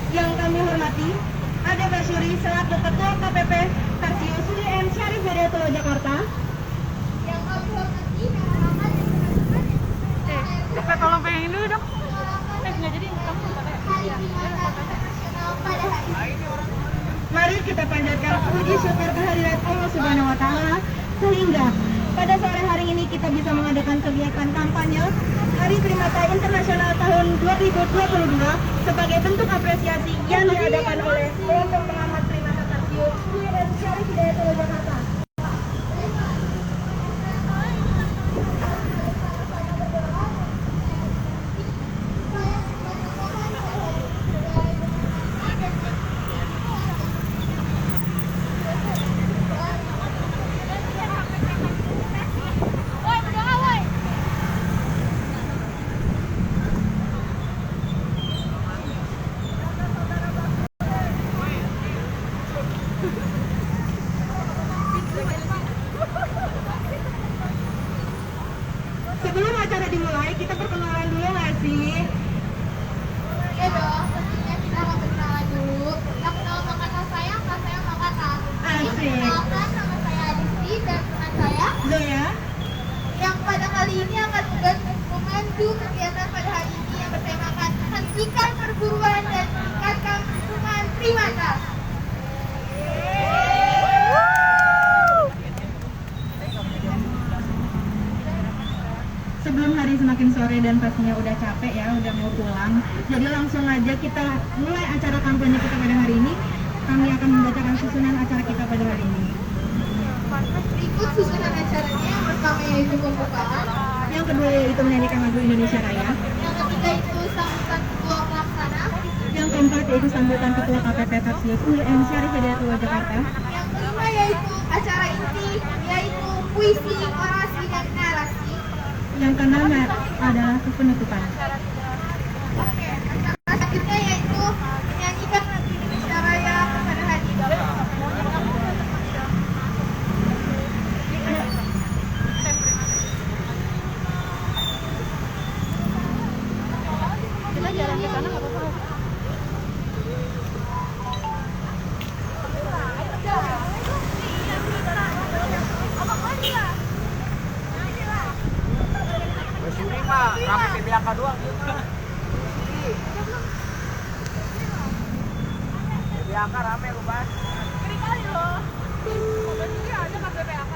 Yang kami hormati, Ade Basyuri selaku Ketua KPP Tarsius UIN Syarif Hidayatullah Jakarta. Yang kami hormati, Muhammad tolong pegangin dulu dong. Nggak jadi kamu Hari Primata Nasional pada hari ini. Mari kita panjatkan puji syukur kehadirat Allah Subhanahu wa Ta'ala sehingga pada sore hari ini kita bisa mengadakan kegiatan kampanye Hari Primata Internasional tahun 2022 sebagai bentuk apresiasi yang diadakan oleh kelompok pengamat primata Tarsius UIN Syarif Hidayatullah Jakarta. Sebelum acara dimulai, kita perkenalan dulu nggak sih? Ya dong, tentunya kita akan berkenalan dulu. Yang nama kata saya Makata. Asik. Perkenalkan, nama saya Adisti dan teman saya Zoya. yang pada kali ini akan memandu kegiatan pada hari ini yang bertemakan hentikan perburuan dan tingkatkan perlindungan primata. Sebelum hari semakin sore dan pastinya udah capek ya, udah mau pulang. Jadi langsung aja kita mulai acara kampanye kita pada hari ini. Kami akan membacakan susunan acara kita pada hari ini. Berikut susunan acaranya. Yang pertama yaitu pembukaan, Yang kedua yaitu menyanyikan lagu Indonesia Raya. yang ketiga itu sambutan ketua pelaksana, Yang keempat yaitu sambutan Ketua KPP Tarsius UIN Syarif Hidayatullah Jakarta. yang kelima yaitu acara inti yaitu puisi, orasi, dan narasi. Yang keenam adalah penutupan. Oke, acara selanjutnya yaitu menyanyikan lagu Indonesia Raya pada hari ini. Kita jalan ke sana nggak apa-apa. Ini mah rame PBAK doang. PBAK rame lu, Bas. Gede kali loh. Mobil sendiri aja nggak BPAK.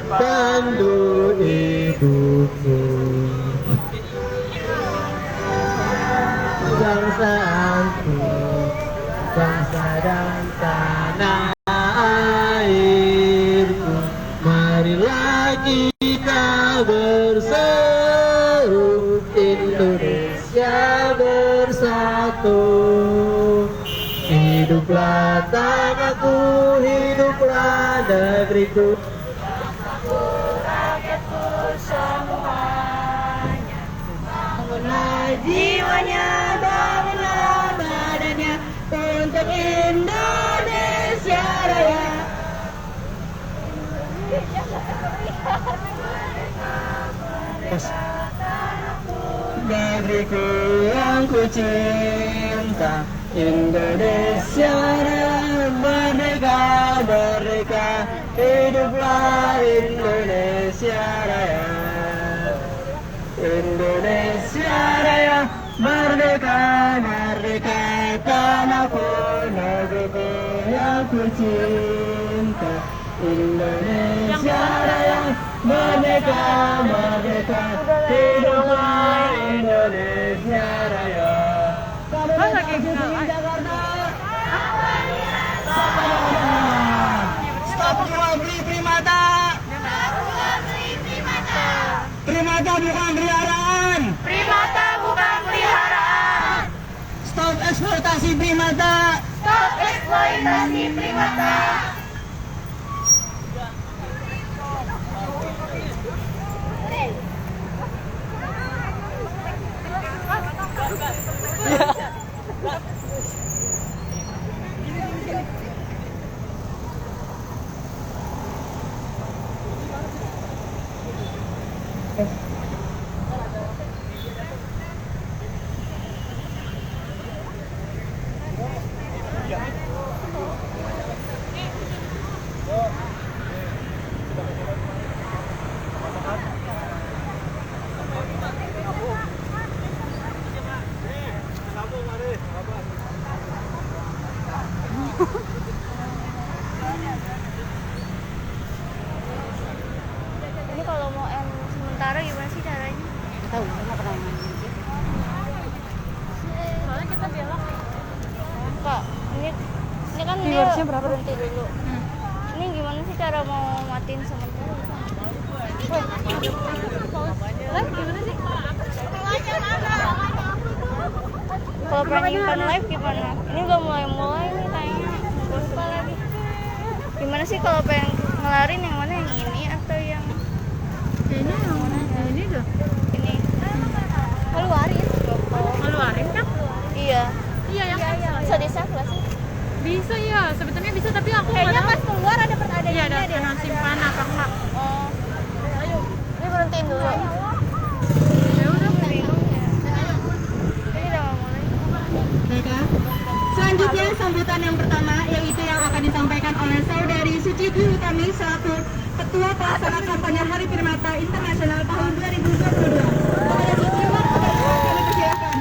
Pandu hidupku, bangsaku, bangsa dan tanah airku. Marilah kita berseru, Indonesia bersatu. Hiduplah tanahku, hiduplah negeriku. Bangunlah jiwanya, bangunlah badannya untuk Indonesia Raya. Negeriku yang ku cinta, Indonesia Raya, merdeka, merdeka, hiduplah Indonesia Raya. Indonesia Raya, merdeka, merdeka, tanahku, negeriku yang ku cinta. Indonesia Raya, merdeka, merdeka, hiduplah Indonesia Raya. Masa kayak gitu? Jakarta. Stop jual beli primata. Primata bukan peliharaan. Primata bukan peliharaan. Stop eksploitasi primata. Stop eksploitasi primata. Soalnya kita belok. Kak, ini kan dia berhenti dulu. Ini gimana sih cara mau matiin sementara? Lah, gimana sih? Kalau pernah nyimpan live gimana? Ini udah mulai nih kayaknya. Lupa lagi. Gimana sih kalau pengen ngelarin yang mana, yang ini atau yang Kayaknya yang mana? Ini tuh. ini? Keluarin. Ngeluarin kan? Iya. Iya, yang Bisa di save nggak sih? bisa ya, sebetulnya bisa tapi aku Kayaknya nggak pas keluar ada tahu. Iya, ada kena simpan apa enggak? Oh. Ini berhentiin dulu. Ya udah, Bingung ya. Ini udah mau mulai. Baiklah. Selanjutnya sambutan yang pertama yaitu yang akan disampaikan oleh Saudari Suci Dwi Utami selaku Ketua Pelaksana Kampanye Hari Primata Internasional tahun 2022. Kepada Suci Dwi, kami persilakan.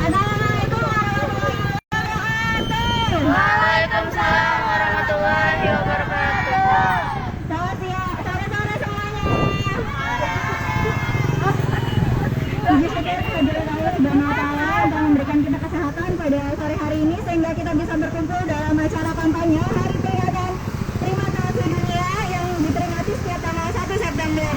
Assalamualaikum warahmatullahi wabarakatuh. Waalaikumsalam warahmatullahi wabarakatuh. Selamat siang, sore-sore semuanya. Puji syukur kehadiran Allah Subhanahu wa Ta'ala untuk memberikan kita kesehatan pada sore hari ini sehingga kita bisa berkumpul dalam acara kampanye Hari Peringatan Primata Sedunia yang diperingati setiap tanggal 1 September.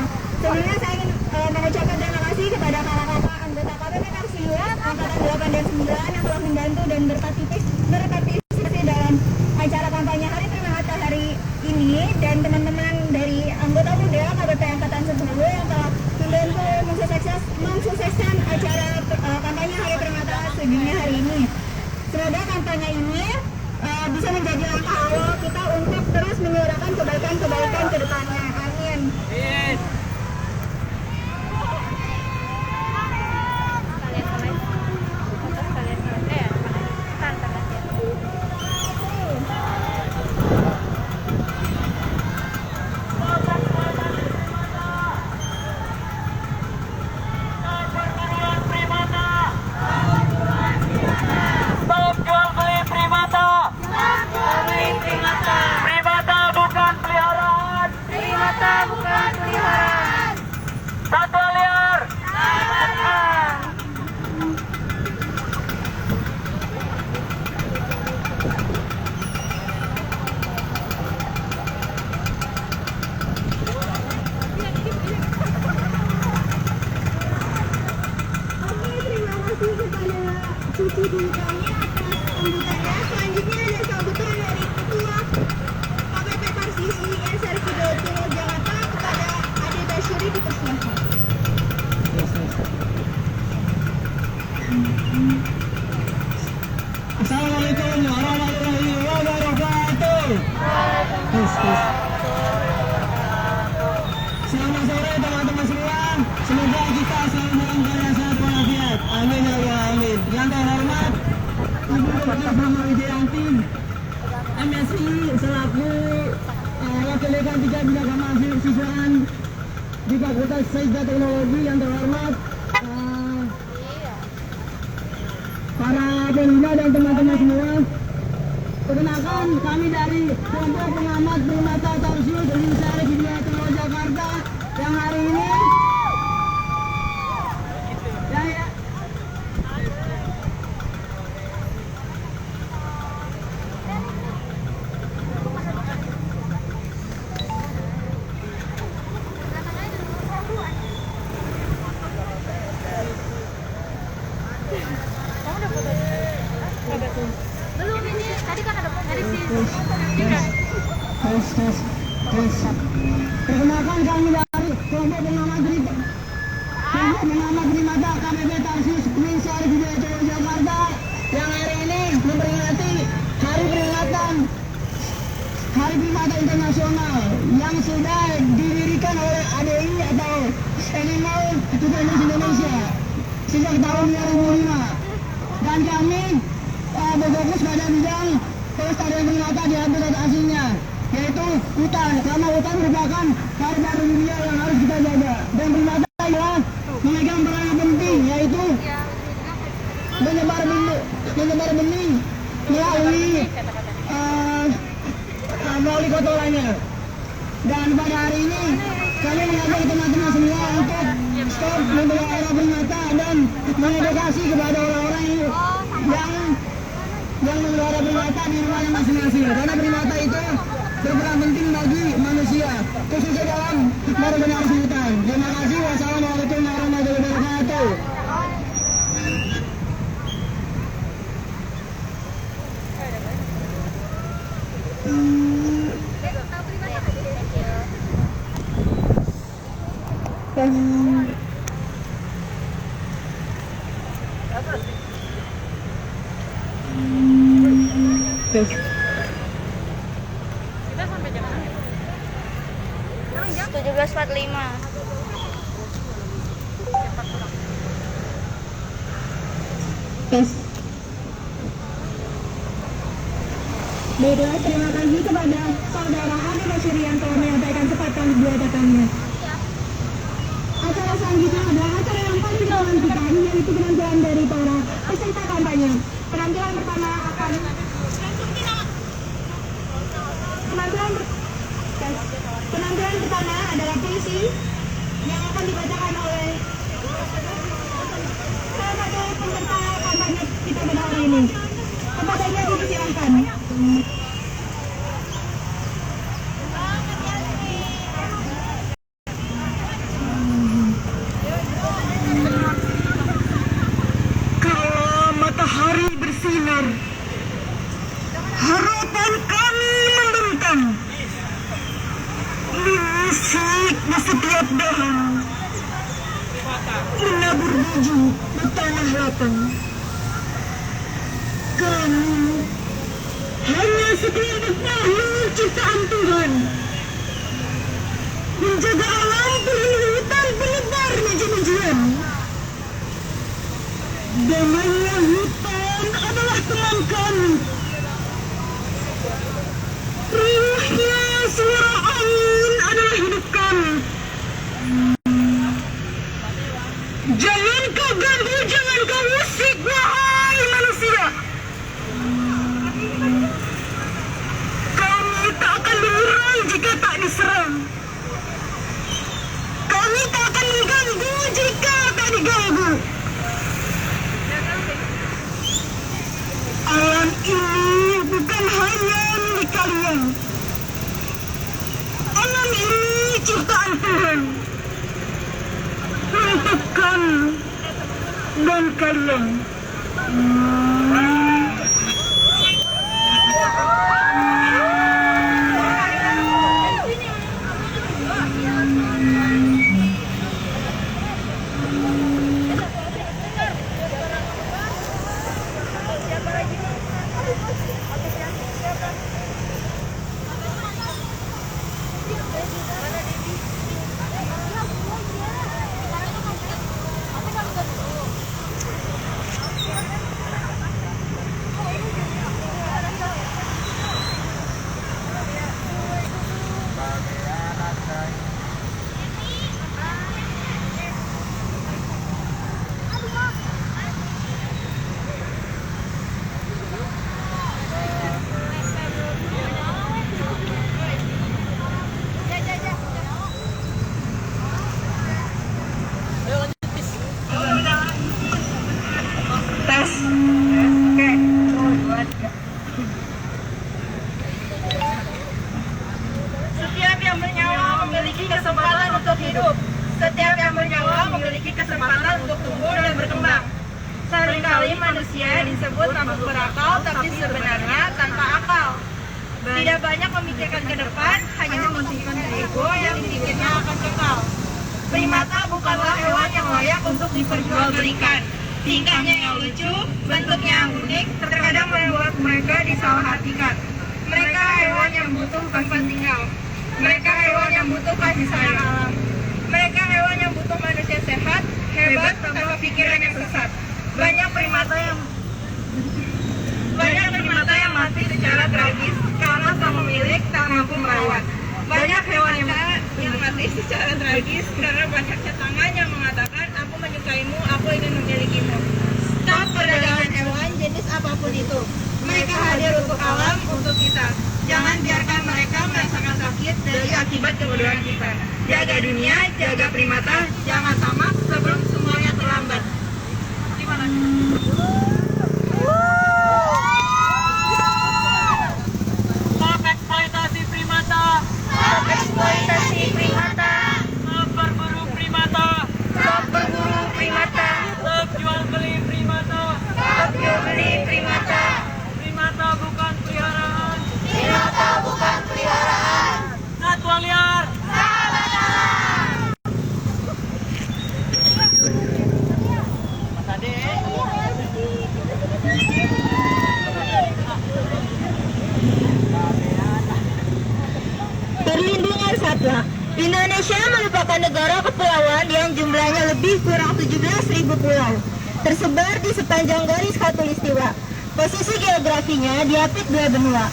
Sebelumnya saya ingin mengucapkan terima kasih kepada kakak-kakak anggota KPP Karsiluat Angkatan 8 dan 9 yang telah membantu dan berpartisipasi dalam acara kampanye Hari Primata hari ini, dan teman-teman dari anggota muda KPP Angkatan 10 yang telah membantu mensukseskan acara kampanye Hari Primata Sedunia hari ini. Semoga kampanye ini bisa menjadi langkah awal kita untuk terus menyuarakan kebaikan-kebaikan ke depannya. Amin. Kalian kalian. Terus kalian tantan aja. Stop jual beli primata. Primata bukan peliharaan. Primata bukan peliharaan. Satwa liar. Oke, terima kasih kepada Suci Dwi Utami atas sambutannya. Selanjutnya ada sambutan dari Ketua KPP Parsisi SRQ Timur Jakarta kepada Ade Basyuri, dipersilakan. Assalamualaikum warahmatullahi wabarakatuh. Selamat sore teman-teman semua. Semoga kita selalu dalam keadaan sehat walafiat. Amin ya Allah, amin. Yang terhormat Ibu Dr. Brahma Wijayanti, MSI selaku Wakil Dekan 3 Bidang Mahasiswaan di Fakultas Sains dan Teknologi. Yang terhormat para pembina dan teman-teman semua. Perkenalkan, kami dari kelompok pengamat Primata Tarsius Indonesia Timur Jakarta yang hari ini ya. Belum, ini tadi kan ada dari si Tes. Perkenalkan, kami dari kelompok pengamat Primata KPP Tarsius Indonesia Timur Jakarta yang hari ini memperingati Hari Peringatan Hari Primata Internasional yang sudah didirikan oleh ADI atau Animal Defenders Indonesia sejak tahun 2005, dan kami berfokus pada bidang pelestarian primata di habitat aslinya, yaitu hutan, karena hutan merupakan paru-paru dunia yang harus kita jaga, dan primata adalah memegang peran penting, yaitu hari ini kami mengajak teman-teman semua untuk stop memelihara primata dan mengedukasi kepada orang-orang yang memelihara primata di rumahnya masing-masing. Karena primata itu berperan penting bagi manusia, khususnya dalam meregenerasi hutan. Terima kasih. Wassalamualaikum warahmatullahi wabarakatuh. Kita sampai jam mana? 17.45. Tes. Baiklah, terima kasih kepada Saudara Adi Basyirianto menyampaikan sepatah dua kataannya. Acara selanjutnya adalah acara yang paling dinantikan, yaitu penampilan dari para peserta kampanye. Penampilan pertama adalah puisi yang akan dibacakan oleh salah satu peserta kampanye kita pada hari ini. Kepadanya dipersilakan. Kalau matahari bersinar, harapan kami membentang. Musik di setiap dahan, menabur baju di tanah lapang. Kami hanya sekelompok makhluk ciptaan Tuhan, menjaga alam penuh hutan pelebar meja-mejaan. Damainya hutan adalah teman kami. Riuhnya suara angin adalah hidup kami. Jangan kau ganggu, jangan kau usik, wahai manusia. Kami tak akan menyerang jika tak diserang. Kami tak akan mengganggu jika tak diganggu. Alam ini bukan hanya milik kalian. Alam ini ciptaan Tuhan untuk kami dan kalian. Setiap yang bernyawa memiliki kesempatan untuk hidup. Setiap yang bernyawa memiliki kesempatan untuk tumbuh dan berkembang. Seringkali manusia disebut makhluk berakal, tapi sebenarnya tanpa akal. Tidak banyak memikirkan ke depan, hanya mementingkan ego yang dipikirnya akan kekal. Primata bukanlah hewan yang layak untuk diperjualbelikan. Tingkahnya yang lucu, bentuknya yang unik, terkadang membuat mereka disalahartikan. Mereka hewan yang butuh tempat tinggal. Mereka hewan yang butuh kasih sayang alam. Mereka hewan yang butuh manusia sehat, hebat, tanpa pikiran yang sesat. Banyak primata yang mati secara tragis karena sang pemilik tak mampu merawat. Banyak hewan yang mati secara tragis karena banyaknya tangan yang mengatakan aku menyukaimu, aku ingin memilikimu. Stop perdagangan hewan jenis apapun itu. Mereka hadir untuk alam, untuk kita. Jangan biarkan mereka merasakan sakit dari akibat kebodohan kita. Jaga dunia, jaga primata, jangan tamak sebelum semuanya terlambat. Terima kasih. Stop eksploitasi primata. Stop eksploitasi primata. Stop berburu primata. Stop berburu primata. Stop jual beli primata. Stop jual beli primata. Primata bukan peliharaan. Primata bukan peliharaan. Satwa liar. Perlindungan satwa. Indonesia merupakan negara kepulauan yang jumlahnya lebih kurang 17.000 pulau, tersebar di sepanjang garis khatulistiwa. Posisi geografinya diapit dua benua,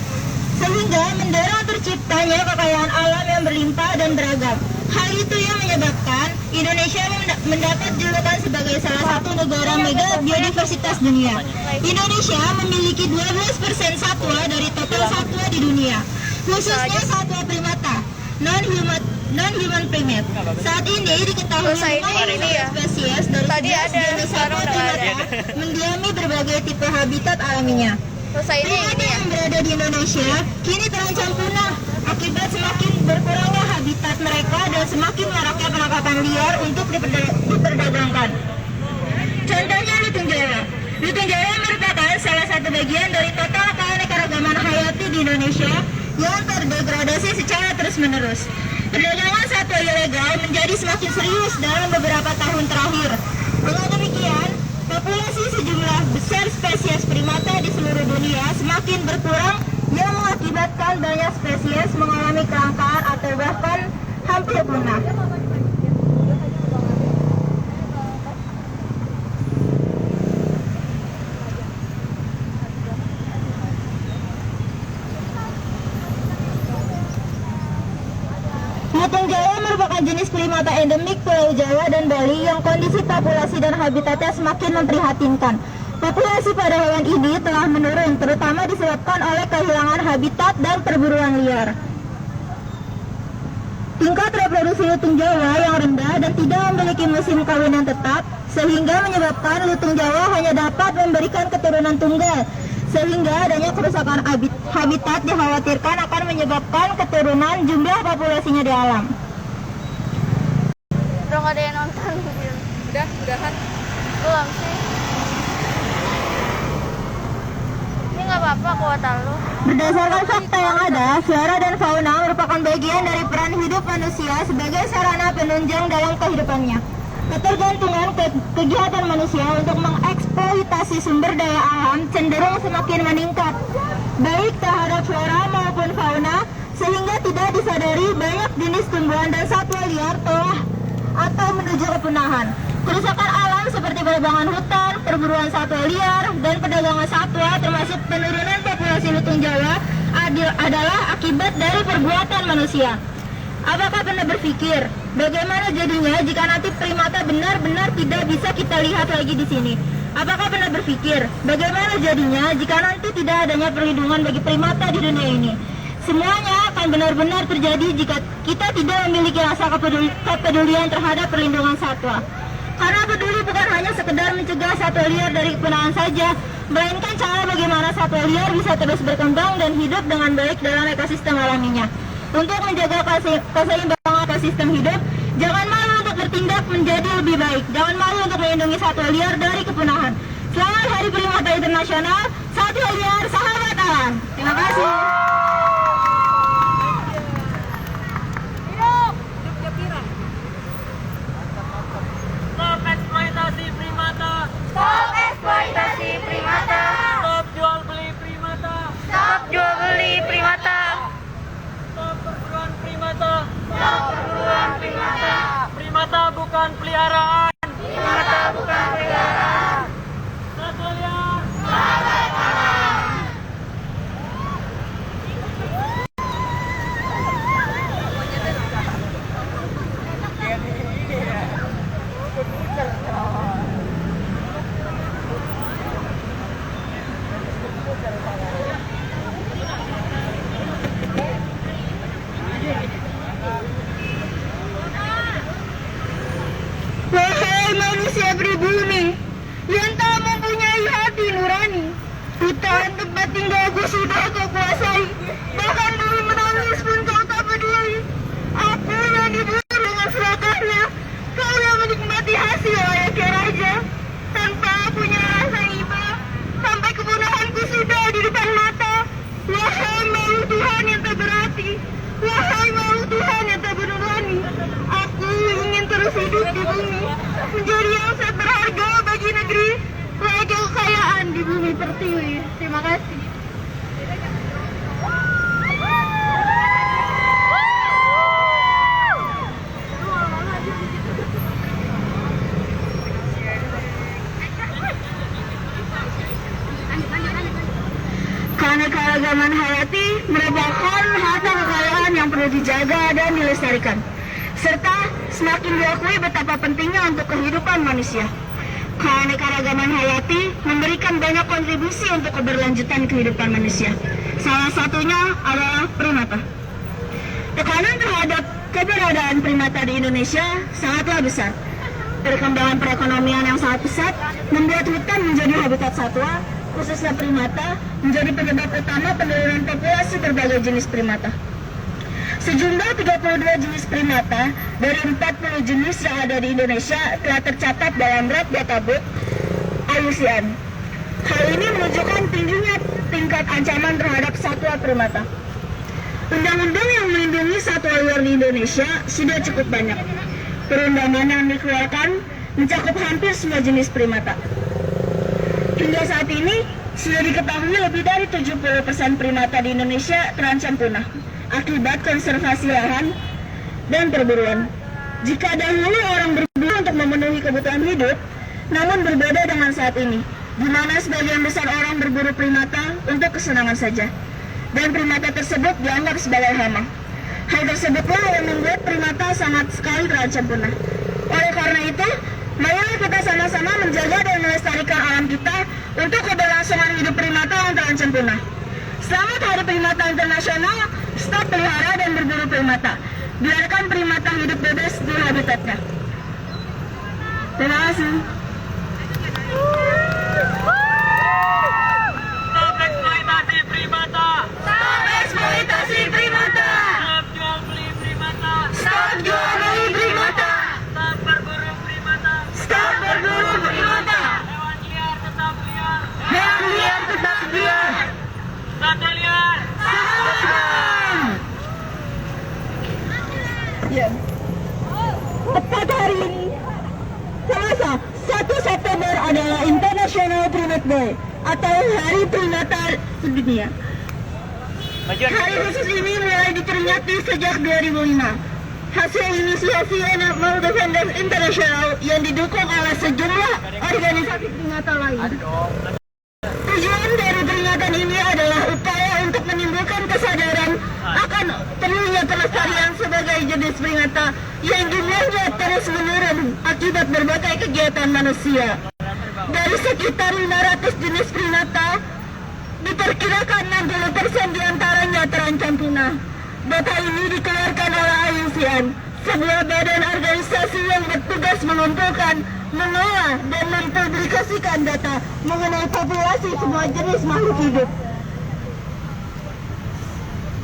sehingga mendorong terciptanya kekayaan alam yang berlimpah dan beragam. Hal itu yang menyebabkan Indonesia mendapat julukan sebagai salah satu negara mega biodiversitas dunia. Indonesia memiliki 12% satwa dari total satwa di dunia, khususnya satwa primata, non-human primate. Saat ini diketahui spesies dari jenis satwa primata mendiami berbagai tipe habitat alaminya. Primata yang berada di Indonesia kini terancam punah akibat semakin berkurangnya habitat mereka dan semakin maraknya penangkapan liar untuk diperdagangkan. Contohnya lutung Jawa. Lutung Jawa merupakan salah satu bagian dari total keanekaragaman hayati di Indonesia yang terdegradasi secara terus-menerus. Perdagangan satwa ilegal menjadi semakin serius dalam beberapa tahun terakhir. Dengan demikian, populasi sejumlah besar spesies primata di seluruh dunia semakin berkurang yang mengakibatkan banyak spesies mengalami kelangkaan atau bahkan hampir punah. Lutung Jawa merupakan jenis primata endemik Pulau Jawa dan Bali yang kondisi populasi dan habitatnya semakin memprihatinkan. Populasi pada hewan ini telah menurun, terutama disebabkan oleh kehilangan habitat dan perburuan liar. Tingkat reproduksi lutung Jawa yang rendah dan tidak memiliki musim kawin yang tetap, sehingga menyebabkan lutung Jawa hanya dapat memberikan keturunan tunggal. Sehingga adanya kerusakan habitat dikhawatirkan akan menyebabkan keturunan jumlah populasinya di alam. Udah nggak ada yang nonton. Udahan. Belum sih. Ini nggak apa-apa kuota lu. Berdasarkan fakta yang ada, flora dan fauna merupakan bagian dari peran hidup manusia sebagai sarana penunjang dalam kehidupannya. Ketergantungan kegiatan manusia untuk mengeksploitasi sumber daya alam cenderung semakin meningkat, baik terhadap flora maupun fauna, sehingga tidak disadari banyak jenis tumbuhan dan satwa liar telah atau menuju kepunahan. Kerusakan alam seperti penebangan hutan, perburuan satwa liar, dan perdagangan satwa termasuk penurunan populasi lutung Jawa adalah akibat dari perbuatan manusia. Apakah pernah berpikir bagaimana jadinya jika nanti primata benar-benar tidak bisa kita lihat lagi di sini? Apakah pernah berpikir bagaimana jadinya jika nanti tidak adanya perlindungan bagi primata di dunia ini? Semuanya akan benar-benar terjadi jika kita tidak memiliki rasa kepedulian terhadap perlindungan satwa. Karena peduli bukan hanya sekedar mencegah satwa liar dari kepunahan saja, melainkan cara bagaimana satwa liar bisa terus berkembang dan hidup dengan baik dalam ekosistem alaminya. Untuk menjaga keseimbangan ekosistem hidup, jangan malu untuk bertindak menjadi lebih baik. Jangan malu untuk melindungi satwa liar dari kepunahan. Selamat Hari Primata Internasional, satwa liar sahabat alam. Terima kasih. Stop eksploitasi primata. Stop eksploitasi primata. Stop jual beli primata. Stop jual beli primata. Stop perburuan primata. Stop perburuan primata. Primata bukan peliharaan. Primata bukan peliharaan. Satwa liar. Dan tempat tinggalku sudah kau kuasai. Bahkan bumi menangis pun kau tak peduli. Aku yang diburu dengan serakahnya. Kau yang menikmati hasil layaknya raja. Tanpa punya rasa iba. Sampai kepunahanku sudah di depan mata. Wahai malu Tuhan yang tak berarti. Wahai malu Tuhan yang tak bernurani. Aku ingin terus hidup di bumi. Menjadi yang sangat berharga bagi negeri. Raja kekayaan di bumi pertiwi. Terima kasih. Keanekaragaman hayati merupakan harta kekayaan yang perlu dijaga dan dilestarikan, serta semakin diakui betapa pentingnya untuk kehidupan manusia. Keanekaragaman hayati memberikan banyak kontribusi untuk keberlanjutan kehidupan manusia. Salah satunya adalah primata. Tekanan terhadap keberadaan primata di Indonesia sangatlah besar. Perkembangan perekonomian yang sangat pesat membuat hutan menjadi habitat satwa, khususnya primata, menjadi penyebab utama penurunan populasi berbagai jenis primata. Sejumlah 32 jenis primata dari 40 jenis yang ada di Indonesia telah tercatat dalam Red Data Book IUCN. Hal ini menunjukkan tingginya tingkat ancaman terhadap satwa primata. Undang-undang yang melindungi satwa liar di Indonesia sudah cukup banyak. Perundangan yang dikeluarkan mencakup hampir semua jenis primata. Hingga saat ini, sudah diketahui lebih dari 70% primata di Indonesia terancam punah akibat konservasi lahan dan perburuan. Jika dahulu orang berburu untuk memenuhi kebutuhan hidup, namun berbeda dengan saat ini, di mana sebagian besar orang berburu primata untuk kesenangan saja, dan primata tersebut dianggap sebagai hama. Hal tersebutlah yang membuat primata sangat sekali terancam punah. Oleh karena itu, marilah kita sama-sama menjaga dan melestarikan alam kita untuk keberlangsungan hidup primata yang terancam punah. Selamat Hari Primata Internasional. Stop pelihara dan berburu primata. Biarkan primata hidup bebas di habitatnya. Terima kasih. Stop eksploitasi primata. Stop eksploitasi primata. Stop jual beli primata. Stop jual beli primata. Stop berburu primata. Stop berburu primata. Hewan liar tetap liar. Hewan liar tetap liar. Satwa liar. Ya. Tepat hari ini, Selasa, 1 September adalah International Primate Day atau Hari Primata Sedunia. Hari khusus ini mulai diperingati sejak 2005. Hasil inisiasi Animal Defenders International yang didukung oleh sejumlah organisasi primata lain. Tujuan dari peringatan ini adalah upaya untuk menimbulkan kesadaran akan perlunya pelestarian sebagai jenis primata yang jumlahnya terus menurun akibat berbagai kegiatan manusia. Dari sekitar 500 jenis primata, diperkirakan 60% diantaranya terancam punah. Data ini dikeluarkan oleh IUCN, sebuah badan organisasi yang bertugas mengumpulkan, mengolah, dan mempublikasikan data mengenai populasi semua jenis makhluk hidup.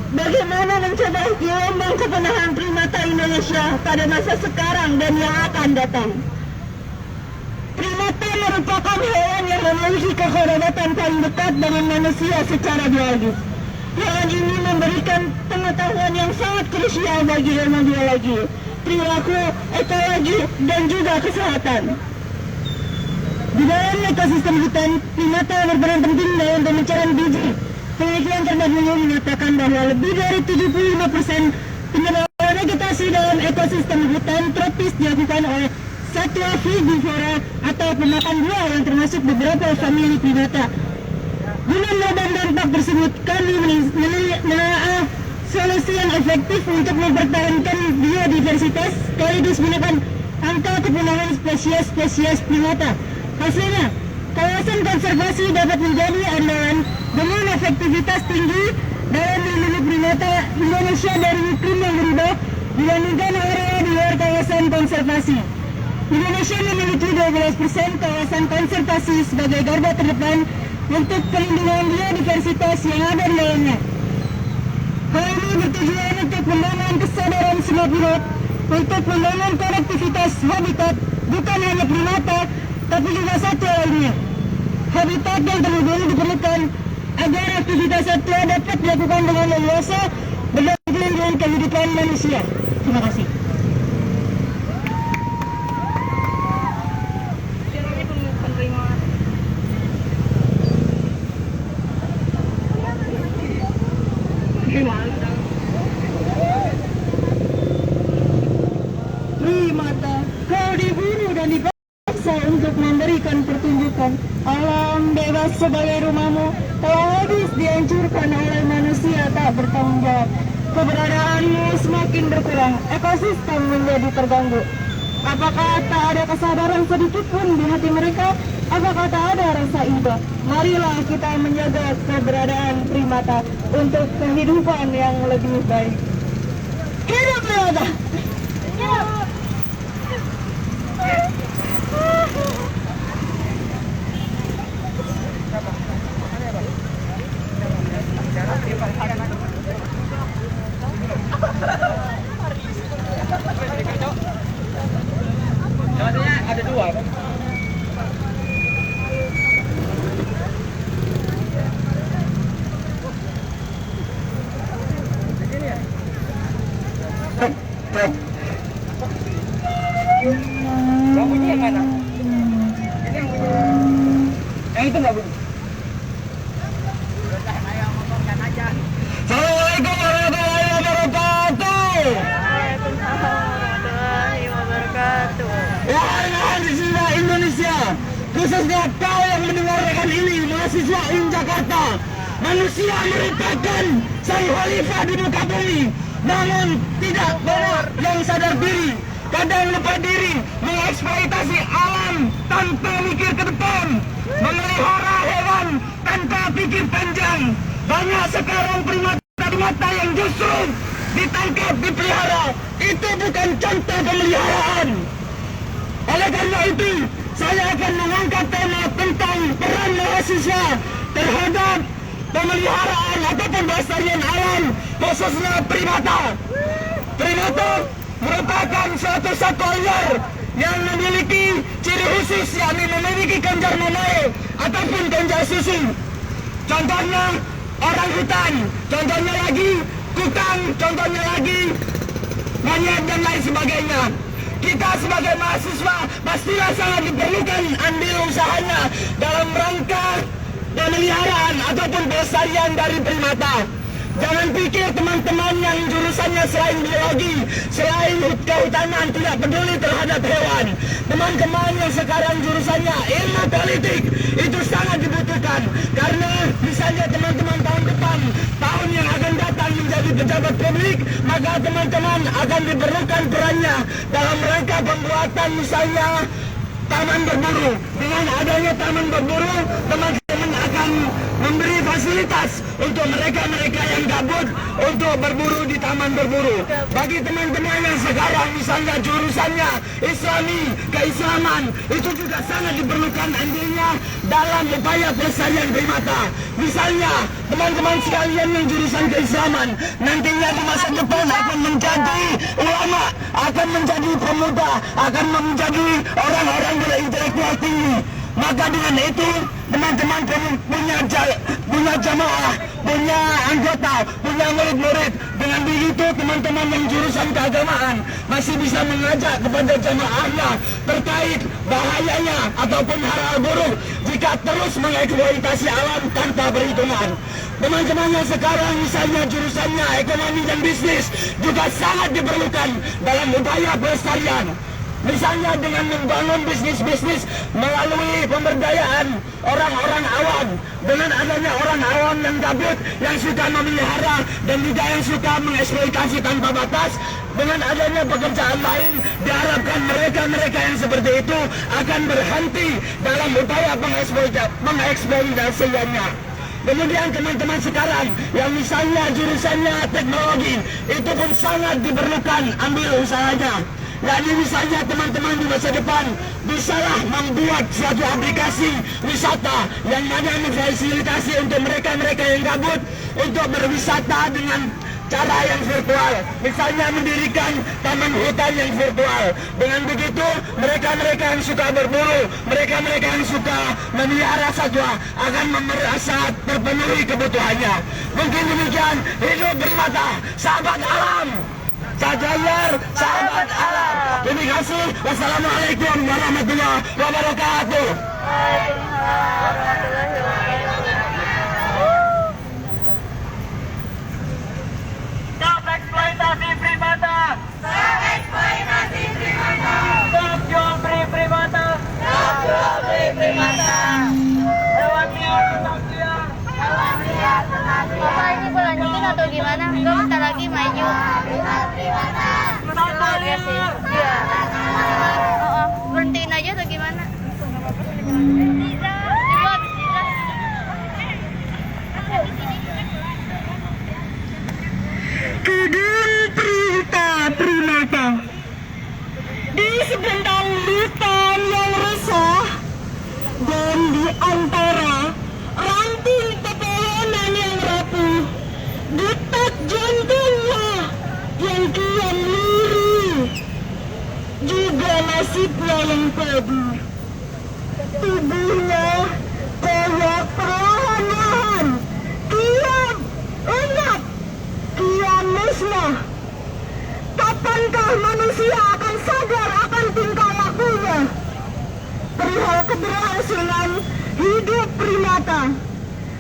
Bagaimana mencegah gelombang kepunahan primata Indonesia pada masa sekarang dan yang akan datang? Primata merupakan hewan yang memiliki kekerabatan paling dekat dengan manusia secara biologis. Hewan ini memberikan pengetahuan yang sangat krusial bagi ilmu biologi, perilaku, ekologi, dan juga kesehatan. Di dalam ekosistem hutan, primata berperan penting dalam pemecahan biji. Penelitian terdahulu menyatakan bahwa lebih dari 75% penyebaran vegetasi dalam ekosistem hutan tropis dilakukan oleh satwa frugivora atau pemakan buah yang termasuk beberapa famili primata. Guna meredam dampak tersebut, kami menelaah solusi yang efektif untuk mempertahankan biodiversitas sekaligus menekan angka kepunahan spesies primata. Hasilnya, kawasan konservasi dapat menjadi andalan dengan efektivitas tinggi dalam melindungi primata Indonesia dari iklim yang berubah dibandingkan area di luar kawasan konservasi. Indonesia memiliki 12% kawasan konservasi sebagai garda terdepan untuk perlindungan biodiversitas yang ada di dalamnya. Hal ini bertujuan untuk membangun kesadaran semua pihak untuk membangun konektivitas habitat bukan hanya primata tapi juga satwa lainnya. Habitat yang terhubung diperlukan agar aktivitas satwa dapat dilakukan dengan leluasa berdampak dengan kehidupan manusia. Terima kasih. Primata, kau dibunuh dan dipaksa untuk memberikan pertunjukan. Alam bebas sebagai rumahmu telah habis dihancurkan oleh manusia tak bertanggung jawab. Keberadaanmu semakin berkurang, ekosistem menjadi terganggu. Apakah tak ada kesadaran sedikit pun di hati mereka? Apakah tak ada rasa iba? Marilah kita menjaga keberadaan primata untuk kehidupan yang lebih baik. Hidup primata! Ada dua kan? Yang bunyi yang mana? Ini yang bunyi. Yang itu nggak bunyi. Assalamualaikum warahmatullahi wabarakatuh. Waalaikumsalam warahmatullahi wabarakatuh. Wahai mahasiswa Indonesia, khususnya kau yang mendengarkan ini, mahasiswa Jakarta. Manusia merupakan sang khalifah di muka bumi, namun tidak banyak yang sadar diri. Kadang lupa diri, mengeksploitasi alam tanpa mikir ke depan, memelihara hewan tanpa pikir panjang. Banyak sekarang primata yang justru ditangkap, dipelihara. Itu bukan contoh pemeliharaan. Oleh karena itu, saya akan mengangkat tema tentang peran mahasiswa terhadap pemeliharaan ataupun pelestarian alam, khususnya primata. Primata merupakan suatu satwa liar yang memiliki ciri khusus, yakni memiliki kelenjar mamae ataupun kelenjar susu. Contohnya orang hutan, contohnya lagi kukang, contohnya lagi monyet dan lain sebagainya. Kita sebagai mahasiswa pastilah sangat diperlukan ambil usahanya dalam rangka pemeliharaan ataupun pelestarian dari primata. Jangan pikir teman-teman yang jurusannya selain biologi, selain kehutanan tidak peduli terhadap hewan. Teman-teman yang sekarang jurusannya ilmu politik itu sangat dibutuhkan. Karena misalnya teman-teman tahun depan, tahun yang akan datang menjadi pejabat publik, maka teman-teman akan diperlukan perannya dalam rangka pembuatan misalnya taman berburu. Dengan adanya taman berburu, teman-teman akan memberi fasilitas untuk mereka-mereka yang gabut untuk berburu di taman berburu. Bagi teman-teman yang sekarang misalnya jurusannya Islami, keislaman, itu juga sangat diperlukan andilnya dalam upaya pelestarian primata. Misalnya teman-teman sekalian yang jurusan keislaman nantinya di masa depan akan menjadi ulama, akan menjadi pemuda, akan menjadi orang-orang berintelektual tinggi. Maka dengan itu teman-teman punya jamaah, punya anggota, punya murid-murid. Dengan begitu teman-teman yang jurusan keagamaan masih bisa mengajak kepada jamaahnya terkait bahayanya ataupun hal buruk jika terus mengeksploitasi alam tanpa perhitungan. Teman-teman yang sekarang misalnya jurusannya ekonomi dan bisnis juga sangat diperlukan dalam upaya pelestarian. Misalnya dengan membangun bisnis-bisnis melalui pemberdayaan orang-orang awam. Dengan adanya orang awam yang gabut, yang suka memelihara dan juga yang suka mengeksploitasi tanpa batas, dengan adanya pekerjaan lain, diharapkan mereka-mereka yang seperti itu akan berhenti dalam upaya mengeksploitasiannya. Kemudian teman-teman sekarang yang misalnya jurusannya teknologi, itu pun sangat diperlukan ambil usahanya. Jadi misalnya teman-teman di masa depan bisalah membuat suatu aplikasi wisata yang mana memfasilitasi untuk mereka-mereka yang gabut untuk berwisata dengan cara yang virtual. Misalnya mendirikan taman hutan yang virtual. Dengan begitu mereka-mereka yang suka berburu, mereka-mereka yang suka memelihara satwa akan merasa terpenuhi kebutuhannya. Mungkin demikian hidup Primata, sahabat alam. Sajayar, sahabat alam. Terima kasih. Wassalamualaikum warahmatullahi wabarakatuh. Waalaikumsalam warahmatullahi wabarakatuh. Stop eksploitasi primata. Stop eksploitasi primata. Stop jual beli primata. Stop jual beli primata. Hewan liar tetap liar. Hewan liar tetap liar. Bapak ini mau lanjutin atau gimana? Enggak, bentar lagi maju. Lihat primata. Satwa Iya sih. liar. Iya. Berhentiin aja atau gimana? Coba habis Kebun Primata. Di sebentang hutan yang resah dan di antara ranting pepohonan yang rapuh, detak jantungnya yang kian lirih, juga nasibnya yang padu. Tubuhnya koyak perlahan-lahan, kian lenyap, kian musnah. Kapankah manusia akan sadar akan tingkah lakunya? Perihal keberhasilan hidup primata,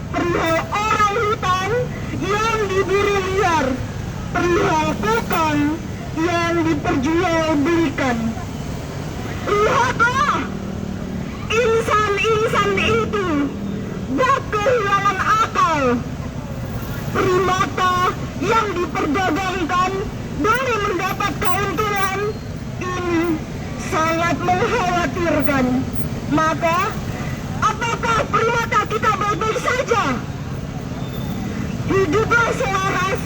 perihal orang hutan yang diburu liar, perihal kokang yang diperjualbelikan. Lihatlah, insan-insan itu bak kehilangan akal. Primata yang diperdagangkan demi mendapat keuntungan ini sangat mengkhawatirkan. Maka, apakah primata kita baik-baik saja? Hiduplah selaras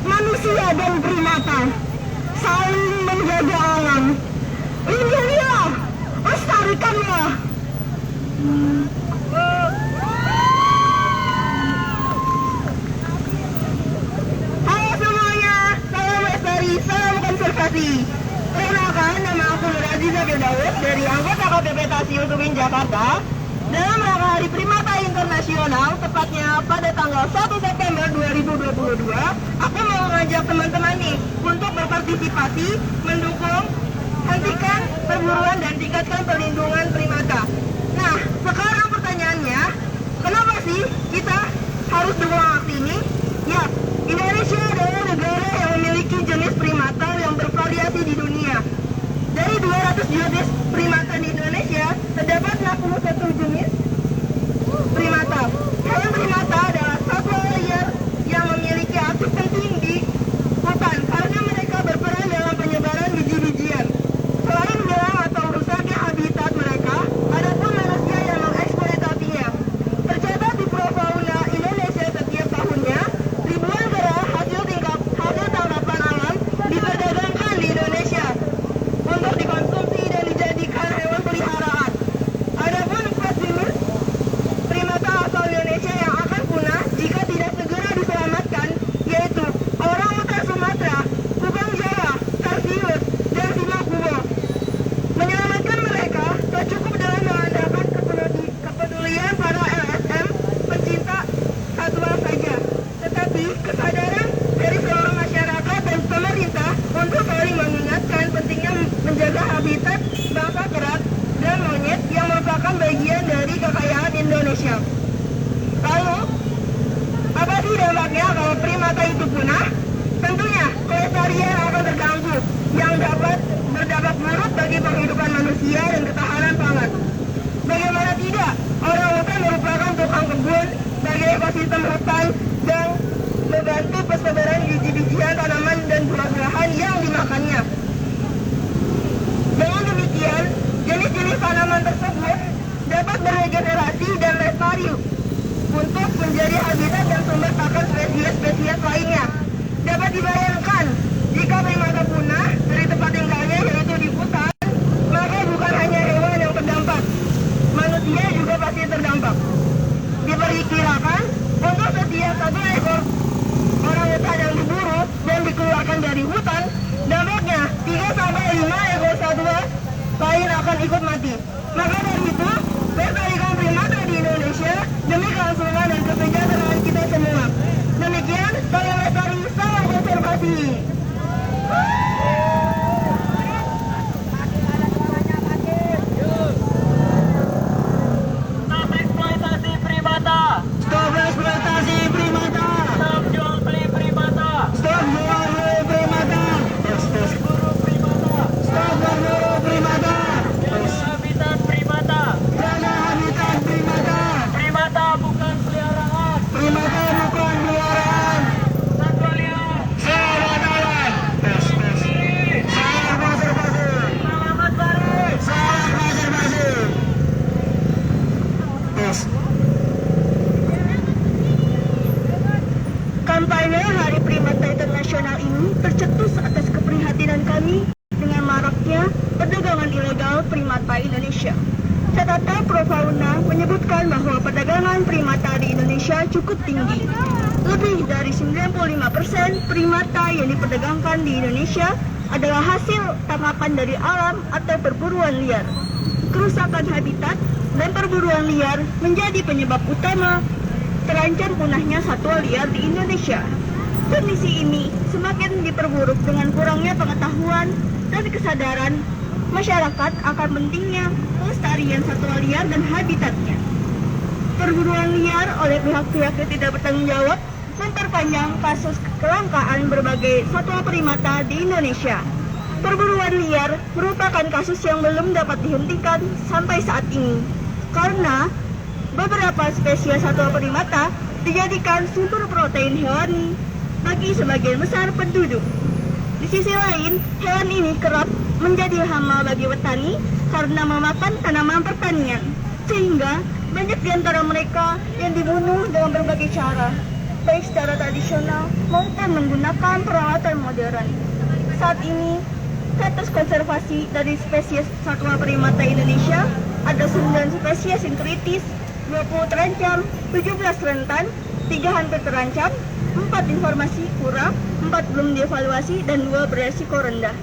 manusia dan primata, saling menjaga alam. Lindungilah, lestarikanlah. Halo semuanya, salam lestari, salam konservasi. Perkenalkan, nama aku Nur Aziza Firdaus dari anggota KPP Stasiun Ubin Jakarta. Dalam rangka Hari Primata Internasional, tepatnya pada tanggal 1 September 2022, aku mau mengajak teman-teman nih untuk berpartisipasi, mendukung, hentikan perburuan dan tingkatkan perlindungan primata. Nah, sekarang pertanyaannya, kenapa sih kita harus dukung aksi ini? Ya, Indonesia adalah negara yang memiliki jenis primata yang bervariasi di dunia. Dari 200 jenis primata di Indonesia, terdapat 61 jenis primata. Hewan primata adalah satwa liar yang memiliki arti penting di hutan karena mereka berperan dalam penyebaran biji-bijian. Selain hilang atau rusaknya habitat mereka, ada pun manusia yang mengeksploitasinya. Tercatat di Profauna Indonesia setiap tahunnya, ribuan kera hasil tangkapan alam diperdagangkan di Indonesia untuk dikonsumsi dan dijadikan hewan peliharaan. Adapun 4 jenis primata asal Indonesia yang akan punah jika tidak segera diselamatkan, yaitu orangutan Sumatera, kubang Jawa, tarsius, dan simak kubo. Menyelamatkan mereka tak cukup dengan mengandalkan kepedulian para LSM pencinta satwa saja, tetapi kesadaran dari seluruh masyarakat dan pemerintah untuk saling mengingatkan pentingnya menjaga habitat bangsa kerat dan monyet yang merupakan bagian dari kekayaan Indonesia. Lalu, apa sih dampaknya kalau primata itu punah? Tentunya kelestarian akan terganggu yang dapat berdampak buruk bagi penghidupan manusia dan ketahanan pangan. Bagaimana tidak, orangutan merupakan tukang kebun bagi ekosistem hutan dan membantu persebaran biji-bijian tanaman dan buah-buahan yang dimakannya. Dengan demikian, jenis-jenis tanaman tersebut dapat beregenerasi dan lestari untuk menjadi habitat dan sumber pakan spesies-spesies lainnya. Dapat dibayangkan jika primata punah dari tempat tinggalnya yaitu di lain akan ikut mati. Maka dari itu, lestarikan primata di Indonesia demi kelangsungan dan kesejahteraan kita semua. Demikian, saya lestari salam konservasi. Stop eksploitasi primata. Stop eksploitasi primata. Stop jual beli primata. Stop jual beli primata. Buru primata. Stop berburu primata. Jaga habitat primata. Jaga habitat primata. Primata bukan peliharaan. Primata bukan peliharaan. Satwa liar. Sahabat alam. Salam konservasi. Selamat baris. Salam konservasi. Kampanye Hari Primata Internasional ini tercetus atas keprihatinan kami dengan maraknya perdagangan ilegal primata Indonesia. Catatan Profauna menyebutkan bahwa perdagangan primata di Indonesia cukup tinggi. Lebih dari 95% primata yang diperdagangkan di Indonesia adalah hasil tangkapan dari alam atau perburuan liar. Kerusakan habitat dan perburuan liar menjadi penyebab utama terancam punahnya satwa liar di Indonesia. Kondisi ini semakin diperburuk dengan kurangnya pengetahuan dan kesadaran masyarakat akan pentingnya pelestarian satwa liar dan habitatnya. Perburuan liar oleh pihak-pihak yang tidak bertanggung jawab memperpanjang kasus kelangkaan berbagai satwa primata di Indonesia. Perburuan liar merupakan kasus yang belum dapat dihentikan sampai saat ini karena beberapa spesies satwa primata dijadikan sumber protein hewani bagi sebagian besar penduduk. Di sisi lain, hewan ini kerap menjadi hama bagi petani karena memakan tanaman pertanian, sehingga banyak di antara mereka yang dibunuh dengan berbagai cara, baik secara tradisional maupun menggunakan peralatan modern. Saat ini, status konservasi dari spesies satwa primata Indonesia ada 9 spesies yang kritis, 20 terancam, 17 rentan, 3 hampir terancam, 4 informasi kurang, 4 belum dievaluasi, dan 2 beresiko rendah.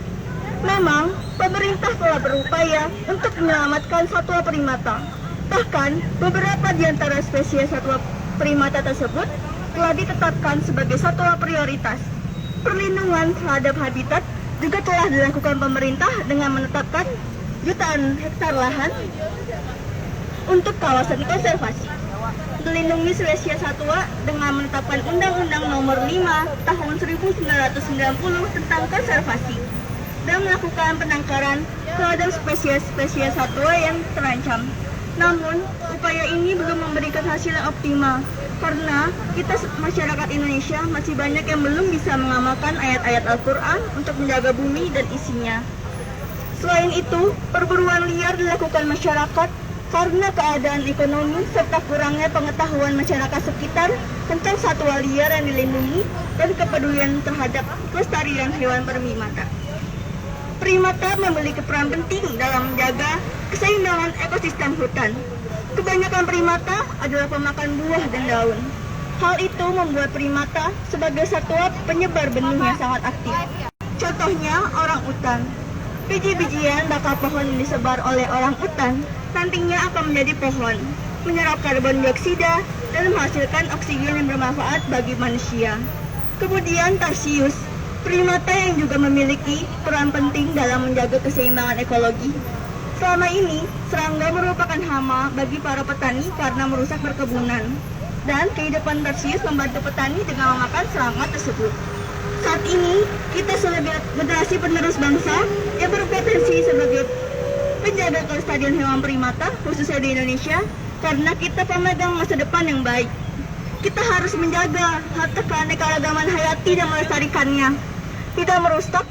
Memang, pemerintah telah berupaya untuk menyelamatkan satwa primata. Bahkan, beberapa di antara spesies satwa primata tersebut telah ditetapkan sebagai satwa prioritas. Perlindungan terhadap habitat juga telah dilakukan pemerintah dengan menetapkan jutaan hektar lahan untuk kawasan konservasi. Melindungi spesies satwa dengan menetapkan Undang-Undang Nomor 5 Tahun 1990 tentang konservasi dan melakukan penangkaran terhadap spesies-spesies satwa yang terancam. Namun, upaya ini belum memberikan hasil yang optimal karena kita masyarakat Indonesia masih banyak yang belum bisa mengamalkan ayat-ayat Al-Quran untuk menjaga bumi dan isinya. Selain itu, perburuan liar dilakukan masyarakat karena keadaan ekonomi serta kurangnya pengetahuan masyarakat sekitar tentang satwa liar yang dilindungi dan kepedulian terhadap kelestarian hewan primata. Primata memiliki peran penting dalam menjaga keseimbangan ekosistem hutan. Kebanyakan primata adalah pemakan buah dan daun. Hal itu membuat primata sebagai satwa penyebar benih yang sangat aktif. Contohnya orang utan. Biji-bijian bakal pohon yang disebar oleh orang utan nantinya akan menjadi pohon, menyerap karbon dioksida dan menghasilkan oksigen yang bermanfaat bagi manusia. Kemudian tarsius, primata yang juga memiliki peran penting dalam menjaga keseimbangan ekologi. Selama ini, serangga merupakan hama bagi para petani karena merusak perkebunan. Dan kehidupan tarsius membantu petani dengan memakan serangga tersebut. Saat ini, kita sebagai generasi penerus bangsa yang berpotensi sebagai penjaga kelestarian hewan primata, khususnya di Indonesia, karena kita pemegang masa depan yang baik. Kita harus menjaga harta keanekaragaman hayati dan melestarikannya, tidak merusak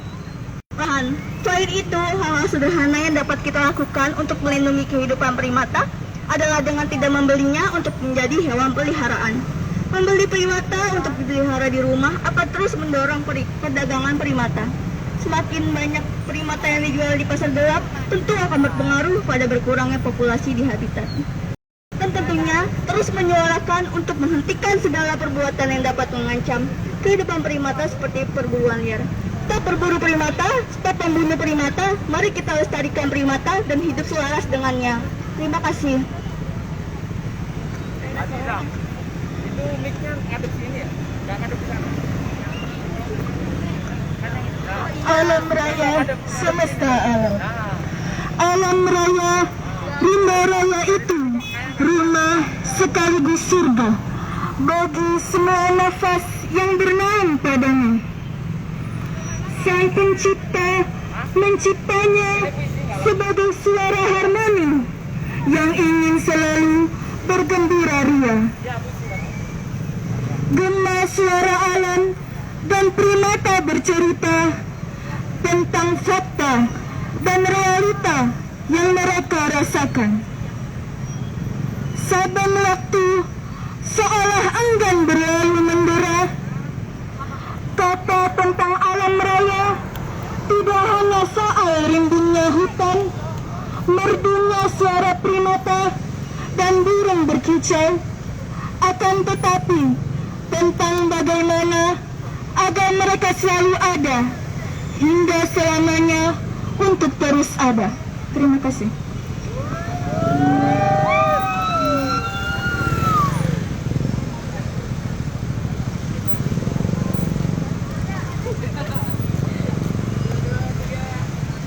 lahan. Selain itu, hal-hal sederhana yang dapat kita lakukan untuk melindungi kehidupan primata adalah dengan tidak membelinya untuk menjadi hewan peliharaan. Membeli primata untuk dipelihara di rumah akan terus mendorong perdagangan primata. Semakin banyak primata yang dijual di pasar gelap, tentu akan berpengaruh pada berkurangnya populasi di habitat. Dan tentunya terus menyuarakan untuk menghentikan segala perbuatan yang dapat mengancam kehidupan primata seperti perburuan liar. Stop berburu primata, stop membunuh primata. Mari kita lestarikan primata dan hidup selaras dengannya. Terima kasih. Aziza, itu mic-nya ngadep sini ya? Nggak ngadep ke sana? Alam raya semesta alam. Alam raya, rimba raya itu rumah sekaligus surga bagi semua nafas yang bernaung padanya. Sang pencipta menciptanya sebagai suara harmoni yang ingin selalu bergembira ria. Gema suara alam dan primata bercerita tentang fakta dan realita yang mereka rasakan. Saban waktu seolah enggan berlalu mendera. Kata tentang alam raya tidak hanya soal rimbunnya hutan, merdunya suara primata dan burung berkicau, akan tetapi tentang bagaimana agar mereka selalu ada hingga selamanya untuk terus ada. Terima kasih.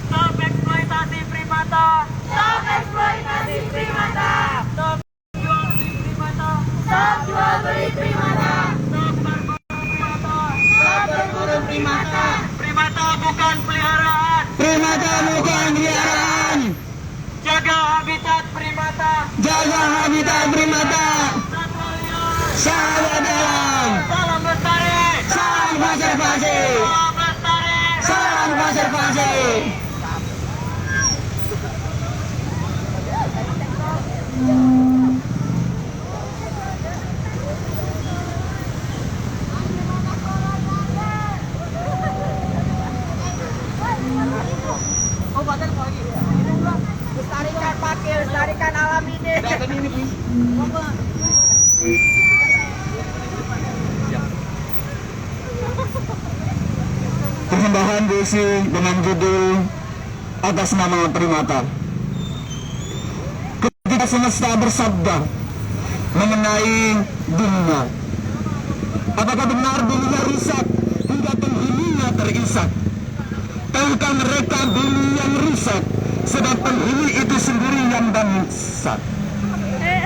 Stop eksploitasi primata! Stop eksploitasi primata. Stop jual beli primata! Stop jual beli primata. Stop berburu primata! Primata bukan peliharaan! Primata bukan peliharaan. Jaga habitat primata! Jaga habitat primata. Satwa liar! Sahabat alam. Salam lestari! Salam konservasi. Salam lestari! Salam konservasi. Lestarikan pakai, lestarikan alam ini. Persembahan puisi dengan judul Atas Nama Primata. Ketika semesta bersabda mengenai dunia, apakah benar dunia rusak hingga penghuninya terisak? Tahukah mereka dunia yang rusak sebab penghuni itu sendiri yang bangsat?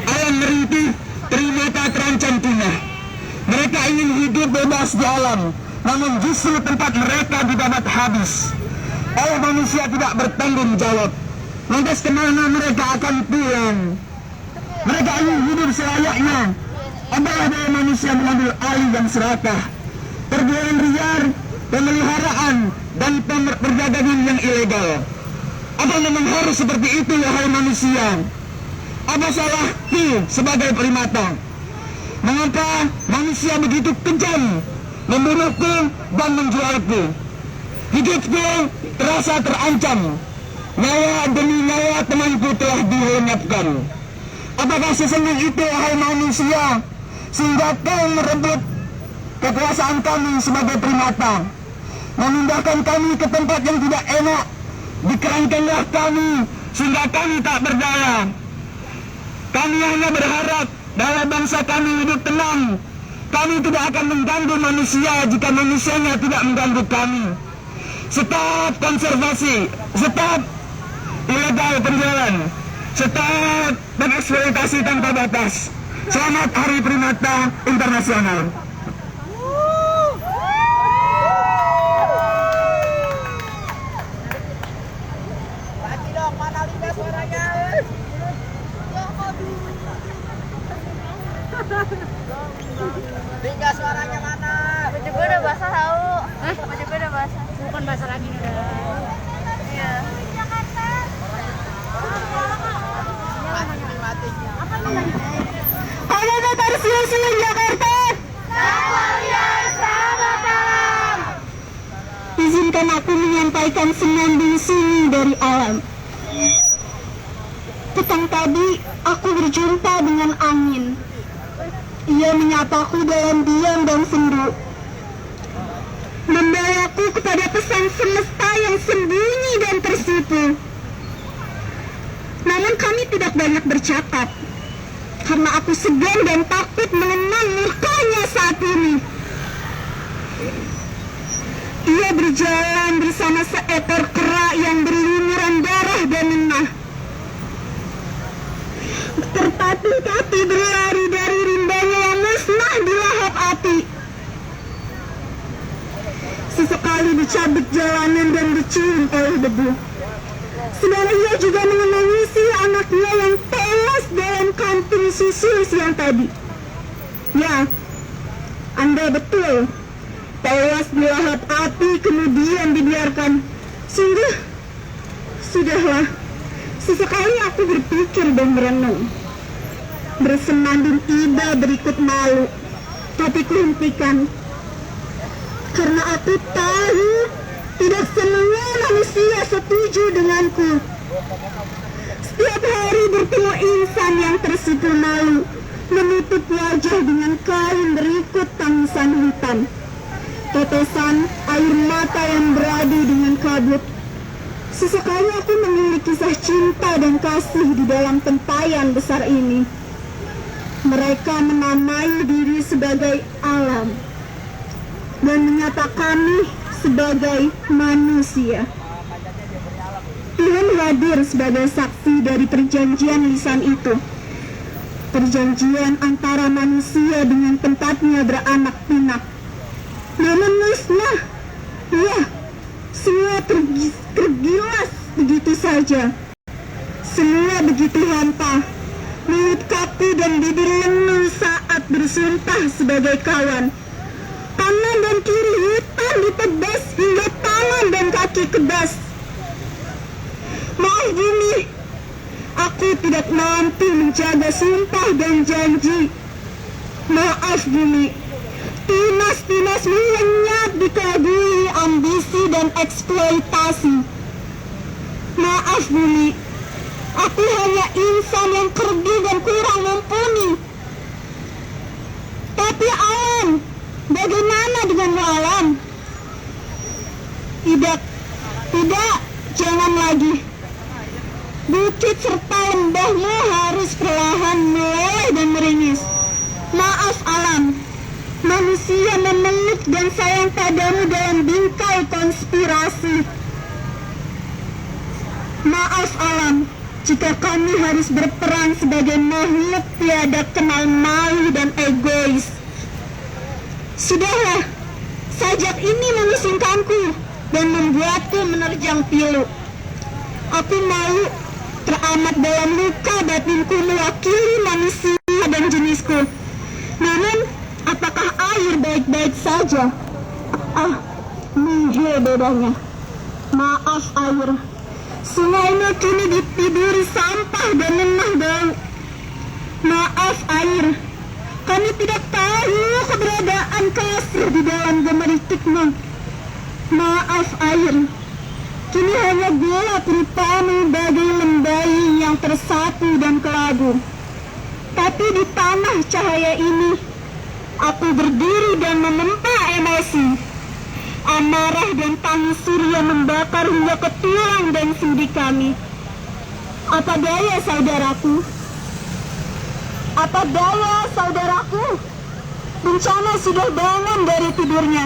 Alam merintih, primata terancam punah. Mereka ingin hidup bebas di alam, namun justru tempat mereka dibabat habis oleh manusia tidak bertanggung jawab. Lantas kemana mereka akan pulang? Mereka ingin hidup selayaknya. Apakah dari manusia mengambil alih yang serakah, perbuatan liar, pemeliharaan, dan perdagangan yang ilegal? Apa memang harus seperti itu, wahai manusia? Apa salahku sebagai primata? Mengapa manusia begitu kejam membunuhku dan menjualku? Hidupku terasa terancam. Nyawa demi nyawa temanku telah dilenyapkan. Apakah sesungguh itu, wahai manusia, sehingga kau merebut kekuasaan kami sebagai primata, memindahkan kami ke tempat yang tidak enak, dikerangkanlah kami sehingga kami tak berdaya. Kami hanya berharap dalam bangsa kami hidup tenang. Kami tidak akan mengganggu manusia jika manusianya tidak mengganggu kami. Stop konservasi, stop ilegal penjualan, stop eksploitasi tanpa batas. Selamat Hari Primata Internasional. Lagi dong, mana Linda suaranya? Linda suaranya mana? Baju gue udah basah tau. Baju gue udah basah. Bukan bahasa lagi nih udah. Iya. Mati-matinya. Halo Tarsius Jakarta. Izinkan aku menyampaikan senandung sunyi dari alam. Petang tadi aku berjumpa dengan angin. Ia menyapaku dalam diam dan sendu, membawa membawaku kepada pesan semesta yang sembunyi dan tersipu. Namun kami tidak banyak bercakap, karena aku segan dan takut mengenang mukanya saat ini. Ia berjalan bersama seekor kera yang berlumuran darah dan nenah. Tertatih-tatih berlari dari rimbanya yang musnah di lahap api. Sesekali dicabut jalanan dan dicium oleh debu. Sedang ia juga menangisi anaknya yang tewas dalam kantung susu siang tadi. Ya, Anda betul. Tewas di lahap api kemudian dibiarkan. Sungguh, sudahlah. Sesekali aku berpikir dan merenung. Bersenandung iba berikut malu, tapi kuhentikan. Karena aku tahu tidak semua manusia setuju denganku. Setiap hari bertemu insan yang tersipu malu, menutup wajah dengan kain berikut tangisan hutan. Tetesan air mata yang beradu dengan kabut. Sesekali aku memiliki kisah cinta dan kasih di dalam tempayan besar ini. Mereka menamai diri sebagai alam dan menyatakan sebagai manusia. Tuhan hadir sebagai saksi dari perjanjian lisan itu. Perjanjian antara manusia dengan tempatnya beranak pinak. Namun musnah, ya, semua tergilas begitu saja. Semua begitu hampa. Mulut kaku dan bibir lenguh saat bersumpah sebagai kawan. Kanan dan kiri hutan ditebas hingga tangan dan kaki kebas. Maaf bumi, aku tidak mampu menjaga sumpah dan janji. Maaf bumi, tunas-tunasmu lenyap dikelabui ambisi dan eksploitasi. Maaf bumi, aku hanya insan yang kerdil dan kurang mumpuni. Tapi alam, bagaimana denganmu alam? Tidak, jangan lagi. Bukit serta lembahmu harus perlahan meleleh dan meringis. Maaf alam, manusia memeluk dan sayang padamu dalam bingkai konspirasi. Maaf alam, jika kami harus berperang sebagai makhluk tiada kenal malu dan egois. Sudahlah, sajak ini memusingkanku dan membuatku menerjang pilu. Aku malu teramat dalam luka batinku mewakili manusia dan jenisku. Namun, apakah air baik-baik saja? Nihil bedanya. Maaf air. Sungaimu kini ditiduri sampah dan nenah bau. Maaf air. Kami tidak tahu keberadaan kasih di dalam gemeritikmu. Maaf air. Kini hanya gelap rupamu bagai lembayi yang tersatu dan kelabu. Tapi di tanah cahaya ini, aku berdiri dan menempa emosi. Amarah dan tangis surya membakar hingga ke tulang dan sendi kami. Apa daya saudaraku? Apa daya saudaraku? Bencana sudah bangun dari tidurnya.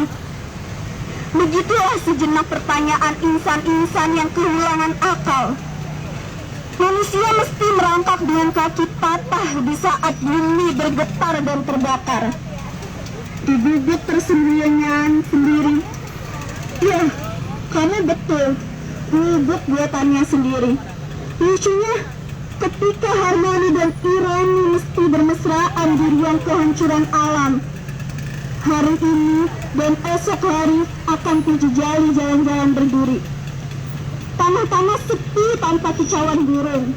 Begitulah sejenak pertanyaan insan-insan yang kehilangan akal. Manusia mesti merangkak dengan kaki patah di saat bumi bergetar dan terbakar. Di bibit persembunyian sendiri. Ya, kamu betul. Bubuk buatannya sendiri. Lucunya, ketika harmoni dan ironi mesti bermesraan di ruang kehancuran alam. Hari ini dan esok hari akan kujejali jalan-jalan berduri. Tanah-tanah sepi tanpa kicauan burung,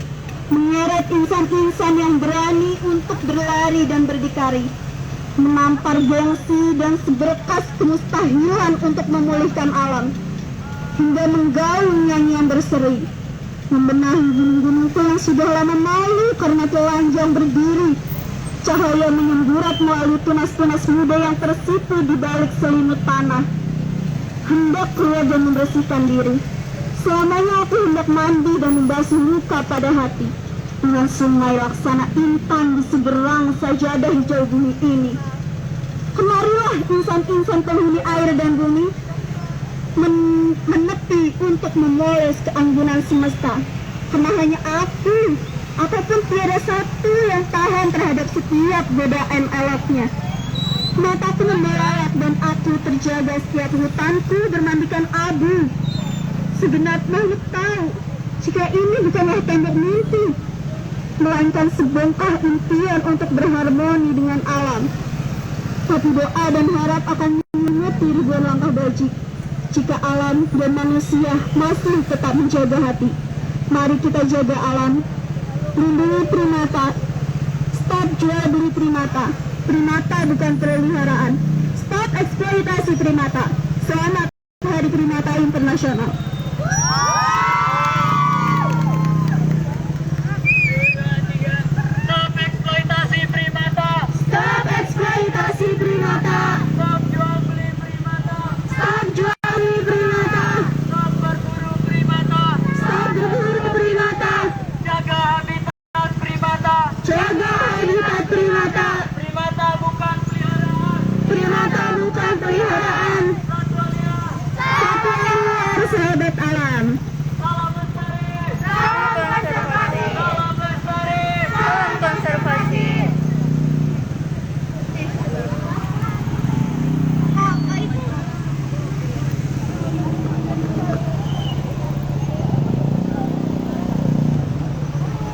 menyeret insan-insan yang berani untuk berlari dan berdikari, menampar gengsi dan seberkas kemustahilan untuk memulihkan alam, hingga menggaung nyanyian berseri, membenahi gunung-gunungku yang sudah lama malu karena telanjang berdiri. Cahaya menyemburat melalui tunas-tunas muda yang tersipu di balik selimut tanah. hendak keluar dan membersihkan diri. Selamanya aku hendak mandi dan membasuh muka pada hati dengan sungai laksana intan di seberang sajadah hijau bumi ini. Kemarilah insan-insan penghuni air dan bumi menepi untuk memoles keanggunan semesta. Karena hanya aku, ataupun tiada satu yang tahan terhadap setiap godaan eloknya. Mataku membelalak dan aku terjaga setiap hutanku bermandikan abu. Segenap makhluk tahu jika ini bukanlah tembok mimpi, melainkan sebongkah impian untuk berharmoni dengan alam. Tapi doa dan harap akan menyembuti ribuan langkah bajik jika alam dan manusia masih tetap menjaga hati. Mari kita jaga alam, lindungi primata, stop jual beli primata. Primata bukan peliharaan. Stop eksploitasi primata. Selamat Hari Primata Internasional. Stop eksploitasi primata. Stop eksploitasi primata. Stop jual beli primata. Stop jual beli primata. Stop berburu primata. Stop berburu primata. Jaga habitat primata. Jaga habitat primata. Primata bukan peliharaan. Primata bukan peliharaan. Satwa liar. Satwa liar sahabat alam. Salam lestari. Konservasi. Salam lestari. Salam konservasi.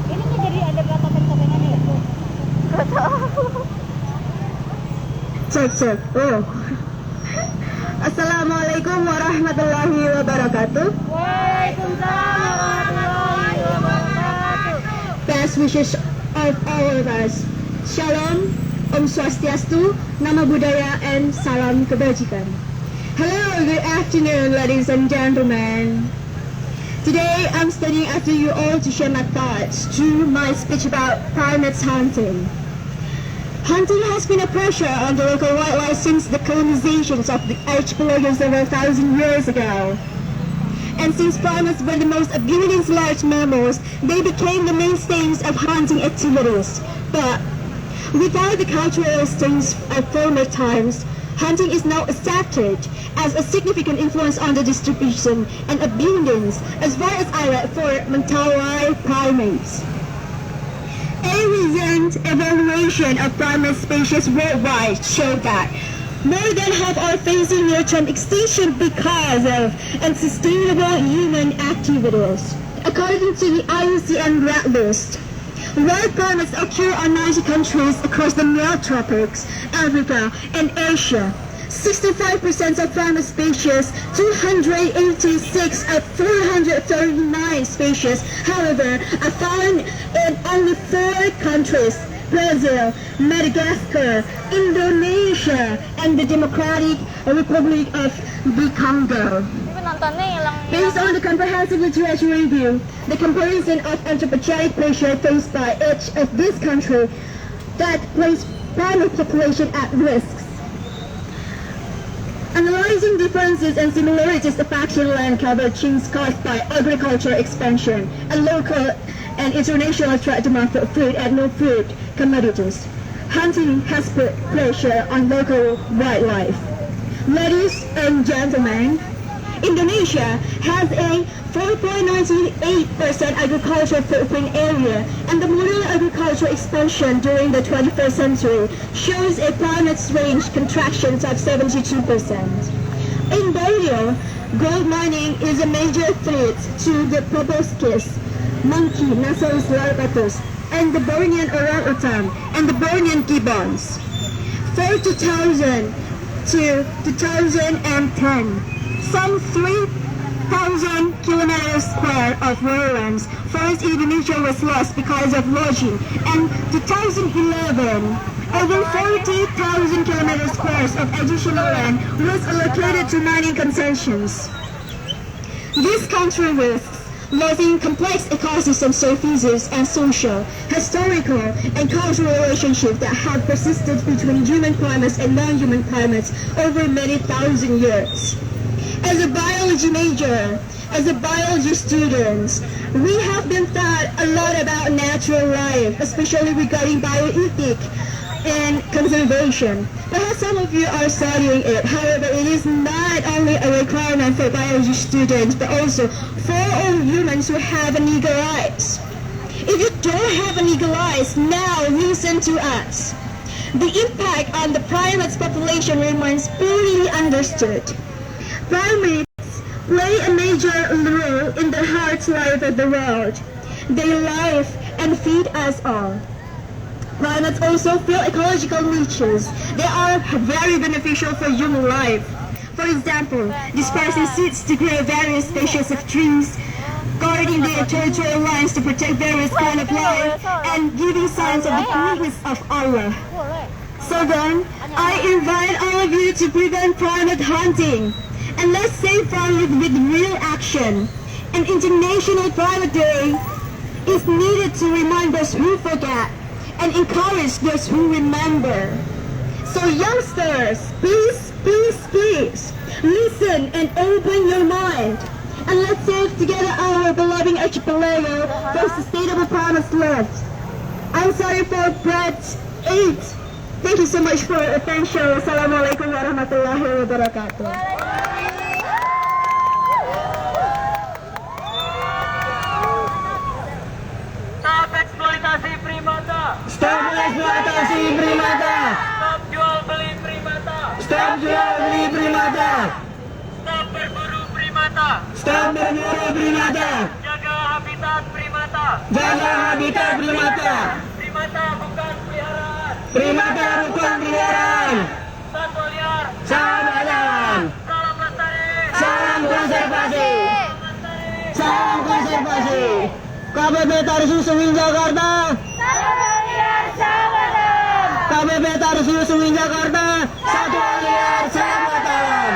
Ini jadi ada berapa topeng-topengan ya? Gak tahu. Cek. Oh. Assalamualaikum warahmatullahi wabarakatuh. Waalaikumsalam warahmatullahi wabarakatuh. Best wishes of all of us. Shalom, Om Swastiastu, Nama Budaya, and Salam Kebajikan. Hello, good afternoon, ladies and gentlemen. Today, I'm standing after you all to share my thoughts through my speech about primates hunting. Hunting has been a pressure on the local wildlife since the colonizations of the archipelago several thousand years ago. And since primates were the most abundant large mammals, they became the mainstays of hunting activities. But without the cultural instincts of former times, hunting is now accepted as a significant influence on the distribution and abundance as well as diet for Mentawai primates. A recent evaluation of primate species worldwide showed that more than half are facing near-term extinction because of unsustainable human activities. According to the IUCN Red List, wild primates occur on 90 countries across the Neotropics, Africa, and Asia. 65% of primate species, 286 of 439 species, however, are found in only 4 countries: Brazil, Madagascar, Indonesia, and the Democratic Republic of the Congo. Ini penontonnya hilang. Based on the comprehensive literature review, the comparison of anthropogenic pressure faced by each of these countries that place primate population at risks. Analyzing differences and similarities of action land coverage caused by agricultural expansion and local and international trade demand for food and non-food commodities, hunting has put pressure on local wildlife. Ladies and gentlemen, Indonesia has a 4.98% agricultural footprint area, and the modern agricultural expansion during the 21st century shows a climate range contractions of 72%. In Borneo, gold mining is a major threat to the proboscis, monkey, Nassau larvatus, and the Bornean orangutan and the Bornean gibbons. For 2000 to 2010, some 3,000 kilometers square of lowlands forest in Indonesia was lost because of logging, and 2011, over 40,000 kilometers squares of additional land was allocated to mining concessions. This country risks losing complex ecosystem services and social, historical, and cultural relationships that have persisted between human primates and non-human primates over many thousand years. As a biology major, as a biology student, we have been taught a lot about natural life, especially regarding bioethics and conservation. Perhaps some of you are studying it. However, it is not only a requirement for biology students, but also for all humans who have an eagle eyes. If you don't have an eagle eyes, now listen to us. The impact on the primates population remains poorly understood. Primates play a major role in the heart's life of the world. They live and feed us all. Primates also fill ecological niches. They are very beneficial for human life. For example, dispersing seeds to grow various species of trees, guarding their territorial lines to protect various kind of life, and giving signs of the greatness of Allah. So then, I invite all of you to prevent primate hunting, and let's save primates with real action. An International Primate Day is needed to remind those who forget and encourage those who remember. So youngsters, please, please, please, listen and open your mind. And let's save together our beloved archipelago for sustainable promised land. I'm sorry for part 8. Thank you so much for your attention. Wassalamualaikum warahmatullahi wabarakatuh. Stop eksploitasi primata. Stop eksploitasi primata. Stop jual beli primata. Stop jual beli primata. Stop berburu primata. Stop berburu primata. Jaga habitat primata. Jaga habitat primata. Primata bukan peliharaan. Primata bukan peliharaan. Satwa liar. Salam alam. Salam lestari. Salam konservasi. Salam konservasi. KBP Tarsius Suwin Jakarta. KBP Tarsius Suwin Jakarta. Satwa liar, selamat alam.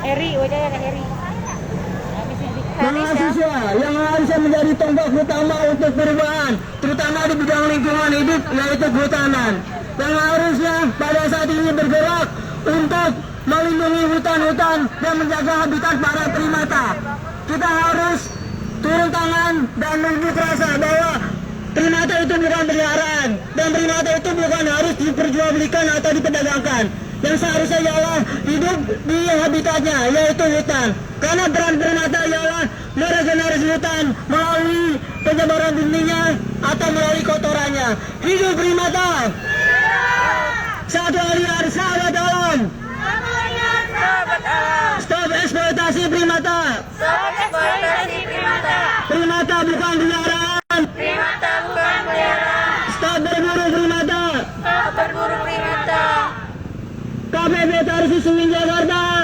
Eri, wajah ada Eri. Mahasiswa yang harusnya menjadi tombak utama untuk perubahan, terutama di bidang lingkungan hidup, yaitu kehutanan. Yang harusnya pada saat ini bergerak untuk melindungi hutan-hutan dan menjaga habitat para primata. Kita harus turun tangan dan menunjuk rasa bahwa primata itu bukan peliharaan, dan primata itu bukan harus diperjualbelikan atau diperdagangkan. Yang seharusnya ialah hidup di habitatnya, yaitu hutan. Karena peran primata ialah meregenerasi hutan melalui penyebaran benihnya atau melalui kotorannya. Hidup primata! Satwa liar, sahabat alam! Stop eksploitasi primata! Stop eksploitasi primata. Primata bukan peliharaan! Primata bukan peliharaan. Stop berburu primata! Stop berburu primata. KBP Tarsius Suwin Jakarta!